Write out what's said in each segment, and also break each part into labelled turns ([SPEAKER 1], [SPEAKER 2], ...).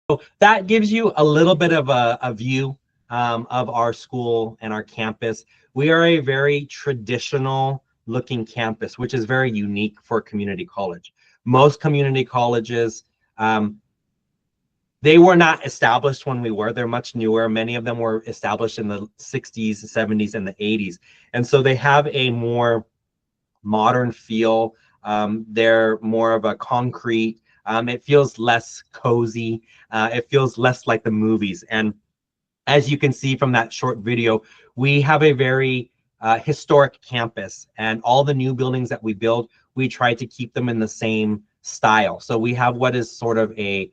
[SPEAKER 1] So that gives you a little bit of a view of our school and our campus. We are a very traditional looking campus, which is very unique for a community college. Most community colleges, they were not established when we were. They're much newer. Many of them were established in the 60s, 70s, and the 80s. And so they have a more modern feel. They're more of a concrete. It feels less cozy. It feels less like the movies. And as you can see from that short video, we have a very historic campus, and all the new buildings that we build, we try to keep them in the same style. So we have what is sort of a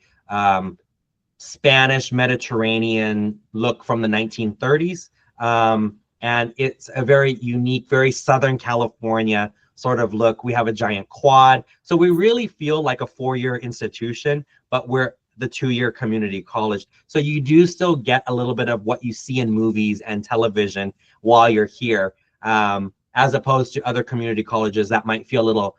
[SPEAKER 1] Spanish Mediterranean look from the 1930s. And it's a very unique, very Southern California sort of look. We have a giant quad. So we really feel like a four-year institution, but we're the two-year community college. So you do still get a little bit of what you see in movies and television while you're here, as opposed to other community colleges that might feel a little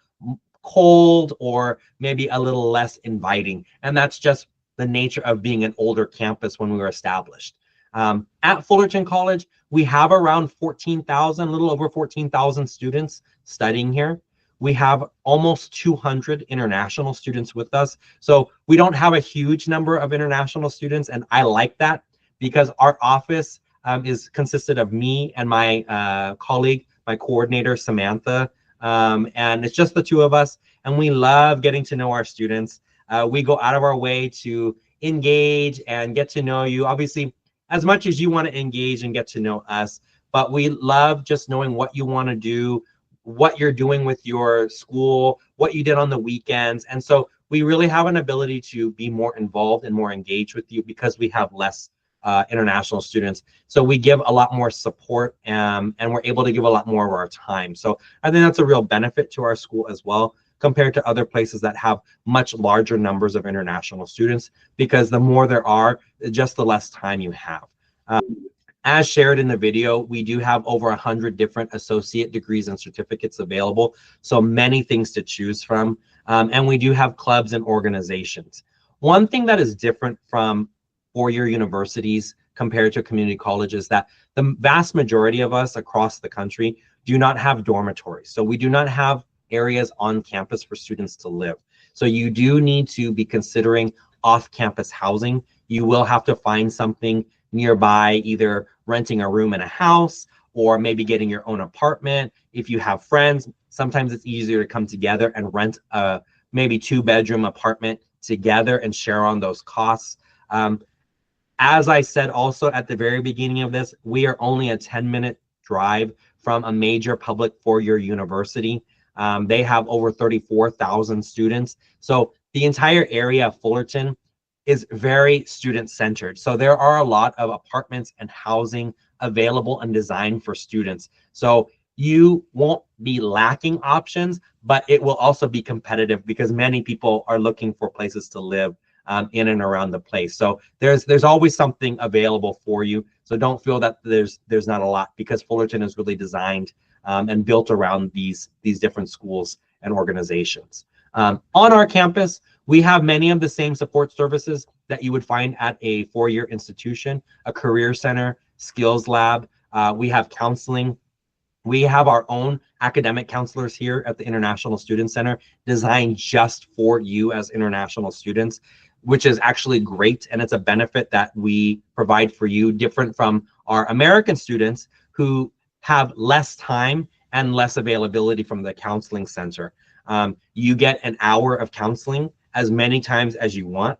[SPEAKER 1] cold or maybe a little less inviting. And that's just the nature of being an older campus when we were established. At Fullerton College, we have around 14,000, a little over 14,000 students studying here. We have almost 200 international students with us. So we don't have a huge number of international students, and I like that because our office is consisted of me and my colleague, my coordinator, Samantha, and it's just the two of us, and we love getting to know our students. We go out of our way to engage and get to know you, obviously, as much as you want to engage and get to know us, but we love just knowing what you want to do, what you're doing with your school, what you did on the weekends. And so we really have an ability to be more involved and more engaged with you because we have less international students. So we give a lot more support, and we're able to give a lot more of our time. So I think that's a real benefit to our school as well, compared to other places that have much larger numbers of international students, because the more there are, just the less time you have. As shared in the video, we do have over 100 different associate degrees and certificates available, so many things to choose from, and we do have clubs and organizations. One thing that is different from four-year universities compared to community colleges is that the vast majority of us across the country do not have dormitories. So we do not have areas on campus for students to live. So you do need to be considering off-campus housing. You will have to find something nearby, either renting a room in a house or maybe getting your own apartment. If you have friends, sometimes it's easier to come together and rent a maybe two-bedroom apartment together and share on those costs. As I said also at the very beginning of this, we are only a 10-minute drive from a major public four-year university. They have over 34,000 students. So the entire area of Fullerton is very student-centered. So there are a lot of apartments and housing available and designed for students. So you won't be lacking options, but it will also be competitive because many people are looking for places to live in and around the place. So there's always something available for you. So don't feel that there's not a lot, because Fullerton is really designed and built around these different schools and organizations. On our campus, we have many of the same support services that you would find at a four-year institution: a career center, skills lab. We have counseling. We have our own academic counselors here at the International Student Center, designed just for you as international students, which is actually great. And it's a benefit that we provide for you, different from our American students who have less time and less availability from the counseling center. You get an hour of counseling as many times as you want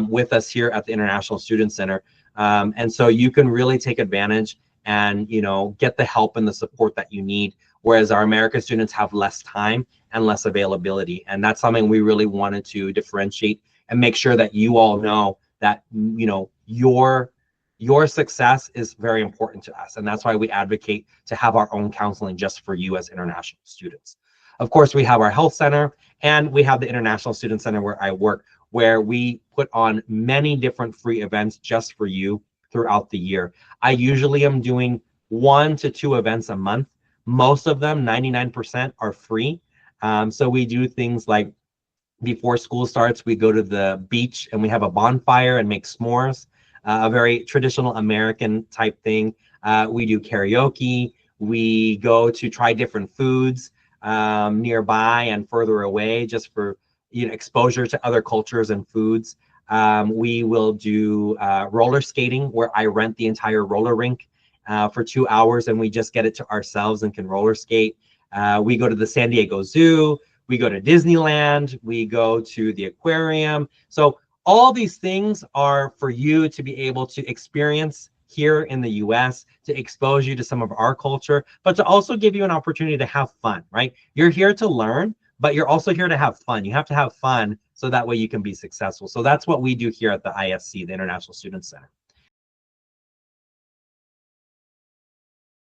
[SPEAKER 1] with us here at the International Student Center. And so you can really take advantage and, you know, get the help and the support that you need, whereas our American students have less time and less availability. And that's something we really wanted to differentiate and make sure that you all know that, you know, your success is very important to us. And that's why we advocate to have our own counseling just for you as international students. Of course, we have our health center, and we have the International Student Center where I work, where we put on many different free events just for you throughout the year. I usually am doing 1 to 2 events a month. Most of them, 99%, are free. So we do things like Before school starts, we go to the beach and we have a bonfire and make s'mores, a very traditional American type thing. We do karaoke. We go to try different foods nearby and further away, just for exposure to other cultures and foods. We will do roller skating, where I rent the entire roller rink for 2 hours and we just get it to ourselves and can roller skate. We go to the San Diego Zoo. We go to Disneyland. We go to the aquarium. So all these things are for you to be able to experience here in the US, to expose you to some of our culture, but to also give you an opportunity to have fun, right? You're here to learn, but you're also here to have fun. You have to have fun so that way you can be successful. So that's what we do here at the ISC, the International Student Center.